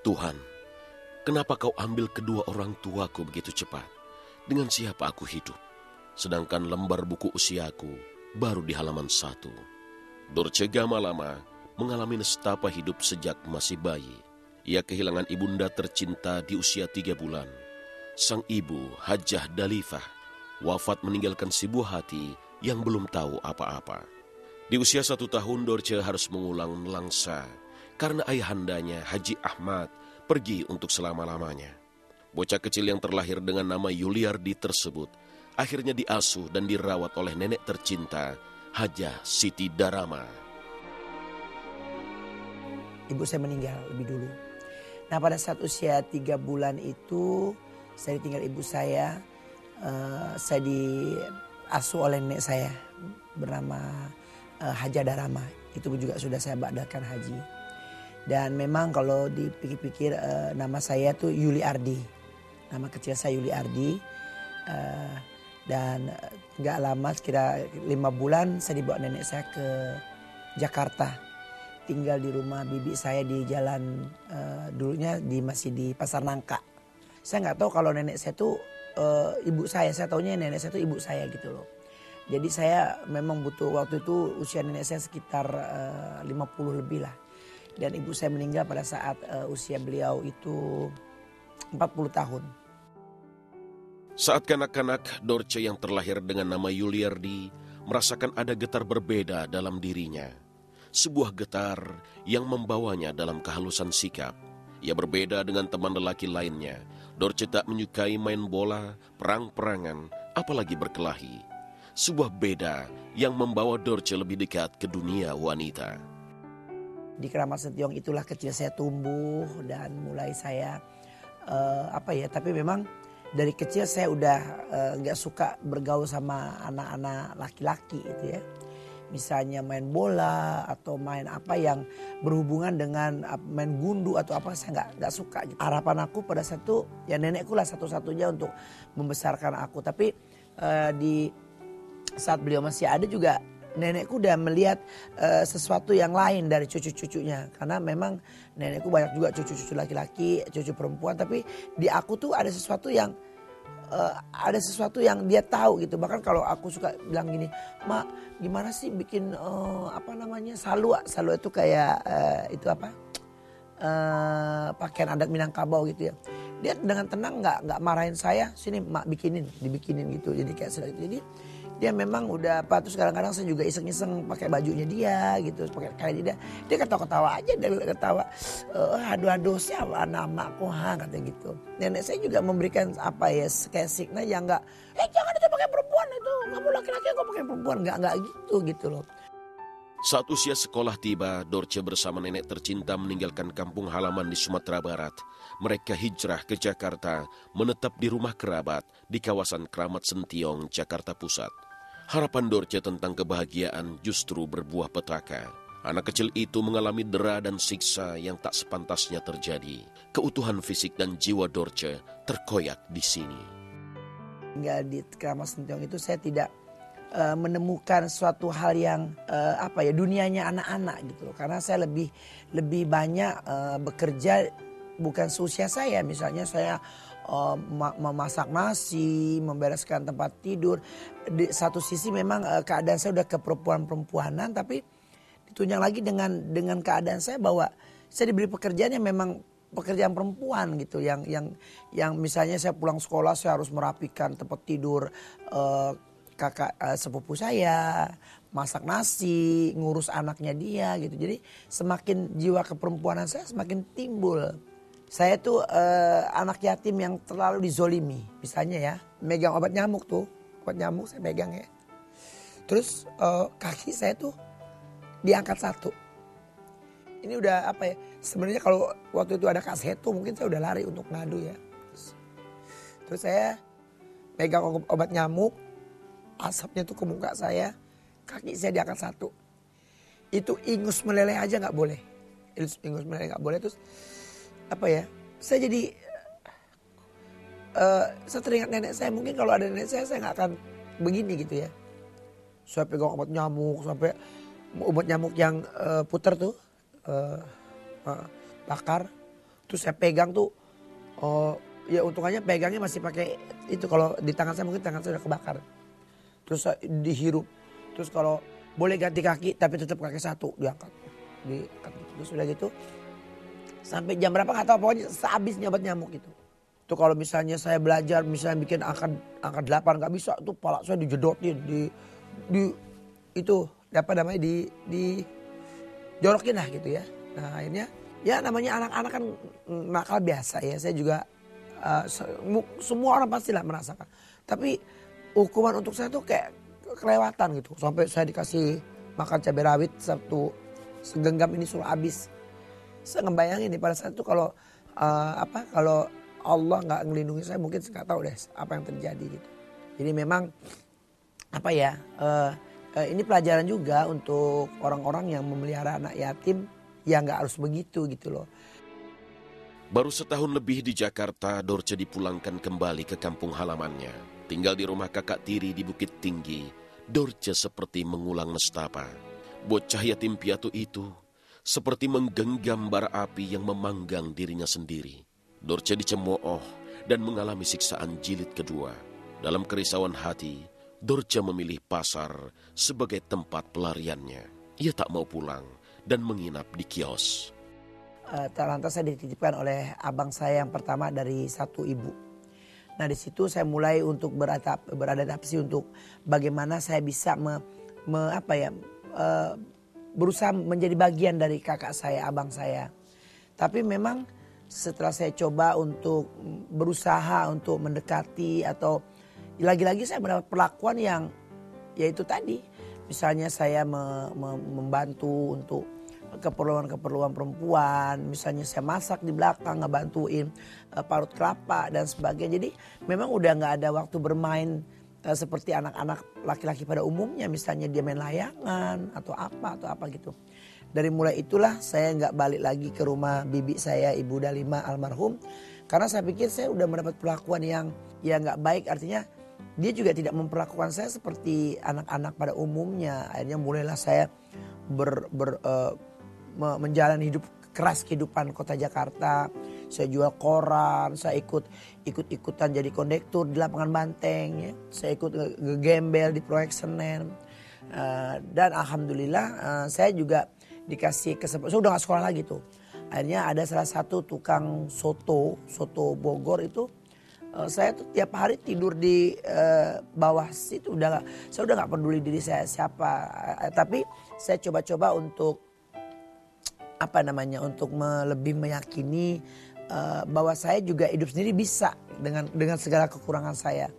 Tuhan, kenapa kau ambil kedua orang tuaku begitu cepat? Dengan siapa aku hidup? Sedangkan lembar buku usiaku baru di halaman 1. Dorce Gamalama mengalami nestapa hidup sejak masih bayi. Ia kehilangan ibunda tercinta di usia 3 bulan. Sang ibu, Hajah Dalifah, wafat meninggalkan si buah hati yang belum tahu apa-apa. Di usia 1 tahun, Dorce harus mengulang nelangsa karena ayahandanya, Haji Ahmad, pergi untuk selama-lamanya. Bocah kecil yang terlahir dengan nama Yuliardi tersebut akhirnya diasuh dan dirawat oleh nenek tercinta, Hajah Siti Darama. Ibu saya meninggal lebih dulu. Nah, pada saat usia 3 bulan itu saya ditinggal ibu saya. Saya diasuh oleh nenek saya bernama Hajah Darama. Itu juga sudah saya ba'dakan haji. Dan memang kalau dipikir-pikir nama saya tuh Yuli Ardi. Nama kecil saya Yuli Ardi. Dan gak lama, sekira 5 bulan saya dibawa nenek saya ke Jakarta. Tinggal di rumah bibi saya di jalan, dulunya masih di Pasar Nangka. Saya gak tahu kalau nenek saya tuh ibu saya taunya nenek saya tuh ibu saya gitu loh. Jadi saya memang butuh, waktu itu usia nenek saya sekitar 50 lebih lah. Dan ibu saya meninggal pada saat usia beliau itu 40 tahun. Saat kanak-kanak, Dorce yang terlahir dengan nama Yuliardi merasakan ada getar berbeda dalam dirinya. Sebuah getar yang membawanya dalam kehalusan sikap. Ia berbeda dengan teman lelaki lainnya. Dorce tak menyukai main bola, perang-perangan, apalagi berkelahi. Sebuah beda yang membawa Dorce lebih dekat ke dunia wanita. Di Keramat Sentiong itulah kecil saya tumbuh dan mulai saya tapi memang dari kecil saya udah gak suka bergaul sama anak-anak laki-laki itu ya. Misalnya main bola atau main apa yang berhubungan dengan main gundu atau apa, saya nggak suka gitu. Harapan aku pada saat itu ya nenekku lah satu-satunya untuk membesarkan aku. Tapi di saat beliau masih ada juga nenekku udah melihat sesuatu yang lain dari cucu-cucunya. Karena memang nenekku banyak juga cucu-cucu laki-laki, cucu perempuan. Tapi di aku tuh ada sesuatu yang dia tahu gitu. Bahkan kalau aku suka bilang gini, "Mak, gimana sih bikin salua?" Salua itu kayak pakaian adat Minangkabau gitu ya. Dia dengan tenang nggak marahin saya, "Sini Mak dibikinin gitu." Jadi kayak jadi dia memang udah terus kadang-kadang saya juga iseng-iseng pakai bajunya dia gitu, pakai kayak dia ketawa-ketawa aja, dia ketawa, aduh siapa namaku katanya gitu. Nenek saya juga memberikan kayak signal yang enggak, jangan itu pakai perempuan, itu kamu laki-laki kok pakai perempuan, enggak gitu loh. Saat usia sekolah tiba, Dorce bersama nenek tercinta meninggalkan kampung halaman di Sumatera Barat. Mereka hijrah ke Jakarta, menetap di rumah kerabat di kawasan Keramat Sentiong, Jakarta Pusat. Harapan Dorce tentang kebahagiaan justru berbuah petaka. Anak kecil itu mengalami dera dan siksa yang tak sepantasnya terjadi. Keutuhan fisik dan jiwa Dorce terkoyak di sini. Tinggal di Keramat Sentiong itu saya tidak menemukan suatu hal yang dunianya anak-anak gitu loh. Karena saya lebih banyak bekerja bukan seusia saya. Misalnya saya memasak nasi, membereskan tempat tidur. Di satu sisi memang keadaan saya udah ke perempuan-perempuanan, tapi ditunjang lagi dengan keadaan saya bahwa saya diberi pekerjaan yang memang pekerjaan perempuan gitu, yang misalnya saya pulang sekolah saya harus merapikan tempat tidur kakak sepupu saya, masak nasi, ngurus anaknya dia gitu. Jadi semakin jiwa keperempuanan saya semakin timbul. Saya tuh anak yatim yang terlalu dizolimi. Misalnya ya, megang obat nyamuk saya megang ya. Terus kaki saya tuh diangkat 1. Ini udah sebenarnya kalau waktu itu ada Kak Seto mungkin saya udah lari untuk ngadu ya. Terus saya megang obat nyamuk, asapnya tuh ke muka saya, kaki saya diangkat 1. Itu ingus meleleh aja nggak boleh. Ingus meleleh nggak boleh. Terus saya jadi saya teringat nenek saya. Mungkin kalau ada nenek saya nggak akan begini gitu ya. Saya pegang obat nyamuk sampai obat nyamuk yang puter tuh bakar. Terus saya pegang tuh, oh ya untungannya pegangnya masih pakai itu, kalau di tangan saya mungkin tangan saya udah kebakar. Terus saya dihirup, terus kalau boleh ganti kaki tapi tetap kaki satu diangkat. Terus udah gitu sampai jam berapa nggak tahu, pokoknya sehabis nyobat nyamuk itu. Tuh kalau misalnya saya belajar misalnya bikin angka 8 nggak bisa, tuh pala saya dijedotin di itu apa namanya di jorokin lah gitu ya. Nah akhirnya ya namanya anak-anak kan nakal biasa ya. Saya juga semua orang pastilah merasakan. Tapi hukuman untuk saya tuh kayak kelewatan gitu. Sampai saya dikasih makan cabai rawit satu segenggam ini suruh habis. Saya ngebayangin nih pada saat itu kalau kalau Allah nggak ngelindungi saya, mungkin saya nggak tahu deh apa yang terjadi gitu. Jadi memang ini pelajaran juga untuk orang-orang yang memelihara anak yatim, ya nggak harus begitu gitu loh. Baru setahun lebih di Jakarta, Dorce dipulangkan kembali ke kampung halamannya. Tinggal di rumah kakak tiri di Bukit Tinggi, Dorce seperti mengulang nestapa. Bocah yatim piatu itu seperti menggenggam bara api yang memanggang dirinya sendiri. Dorce dicemooh dan mengalami siksaan jilid kedua. Dalam kerisauan hati, Dorce memilih pasar sebagai tempat pelariannya. Ia tak mau pulang dan menginap di kios. Lantas saya dititipkan oleh abang saya yang pertama dari satu ibu. Nah di situ saya mulai untuk beradaptasi untuk bagaimana saya bisa berusaha menjadi bagian dari kakak saya, abang saya. Tapi memang setelah saya coba untuk berusaha untuk mendekati, atau lagi-lagi saya mendapat perlakuan yang yaitu tadi. Misalnya saya membantu untuk keperluan-keperluan perempuan. Misalnya saya masak di belakang, ngebantuin parut kelapa dan sebagainya. Jadi memang udah gak ada waktu bermain seperti anak-anak laki-laki pada umumnya. Misalnya dia main layangan atau apa gitu. Dari mulai itulah saya gak balik lagi ke rumah bibi saya, Ibu Dalima almarhum. Karena saya pikir saya udah mendapat perlakuan yang gak baik. Artinya dia juga tidak memperlakukan saya seperti anak-anak pada umumnya. Akhirnya mulailah saya menjalani hidup keras, kehidupan kota Jakarta. Saya jual koran, saya ikut-ikutan jadi kondektur di lapangan Banteng ya. Saya ikut ngegembel di proyek Senen. Dan alhamdulillah saya juga dikasih kesempatan. Saya udah gak sekolah lagi tuh. Akhirnya ada salah satu tukang soto Bogor itu. Saya tuh tiap hari tidur di bawah situ. Saya udah gak peduli diri saya siapa. Tapi saya coba-coba untuk untuk lebih meyakini bahwa saya juga hidup sendiri bisa dengan segala kekurangan saya.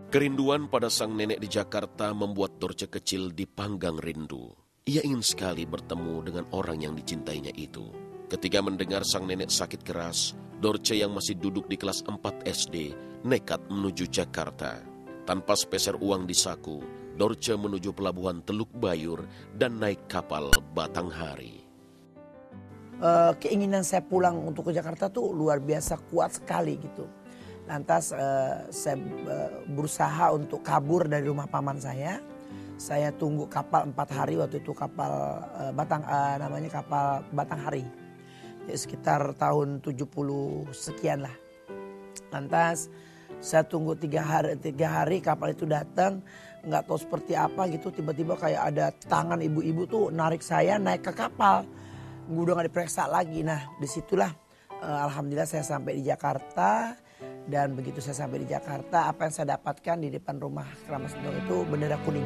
Kerinduan pada sang nenek di Jakarta membuat Dorce kecil dipanggang rindu. Ia ingin sekali bertemu dengan orang yang dicintainya itu. Ketika mendengar sang nenek sakit keras, Dorce yang masih duduk di kelas 4 SD nekat menuju Jakarta. Tanpa sepeser uang di saku, Dorce menuju pelabuhan Teluk Bayur dan naik kapal Batanghari. Keinginan saya pulang untuk ke Jakarta tuh luar biasa kuat sekali gitu. Lantas saya berusaha untuk kabur dari rumah paman saya. Saya tunggu kapal 4 hari, waktu itu kapal kapal Batanghari. Ya, sekitar tahun 70 sekian lah. Lantas saya tunggu 3 hari kapal itu datang. Nggak tahu seperti apa gitu, tiba-tiba kayak ada tangan ibu-ibu tuh narik saya naik ke kapal. Udah gak diperiksa lagi. Nah disitulah alhamdulillah saya sampai di Jakarta. Dan begitu saya sampai di Jakarta, apa yang saya dapatkan di depan rumah Keramat Sendong itu bendera kuning.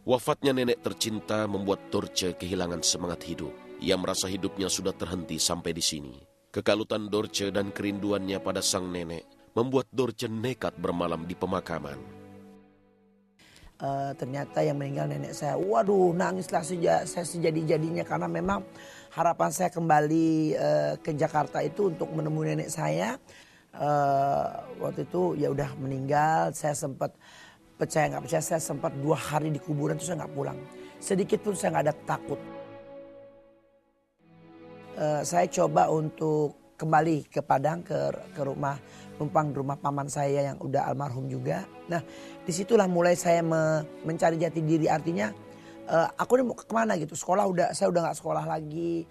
Wafatnya nenek tercinta membuat Dorce kehilangan semangat hidup. Ia merasa hidupnya sudah terhenti sampai di sini. Kekalutan Dorce dan kerinduannya pada sang nenek membuat Dorce nekat bermalam di pemakaman. Ternyata yang meninggal nenek saya. Waduh, nangislah saya sejadi-jadinya, karena memang harapan saya kembali ke Jakarta itu untuk menemui nenek saya. Waktu itu ya udah meninggal. Saya sempat percaya nggak percaya, saya sempat 2 hari di kuburan itu saya nggak pulang. Sedikit pun saya nggak ada takut. Saya coba untuk kembali ke Padang, ke rumah, numpang di rumah paman saya yang udah almarhum juga. Nah disitulah mulai saya mencari jati diri, artinya aku ini mau kemana gitu. Saya udah nggak sekolah lagi.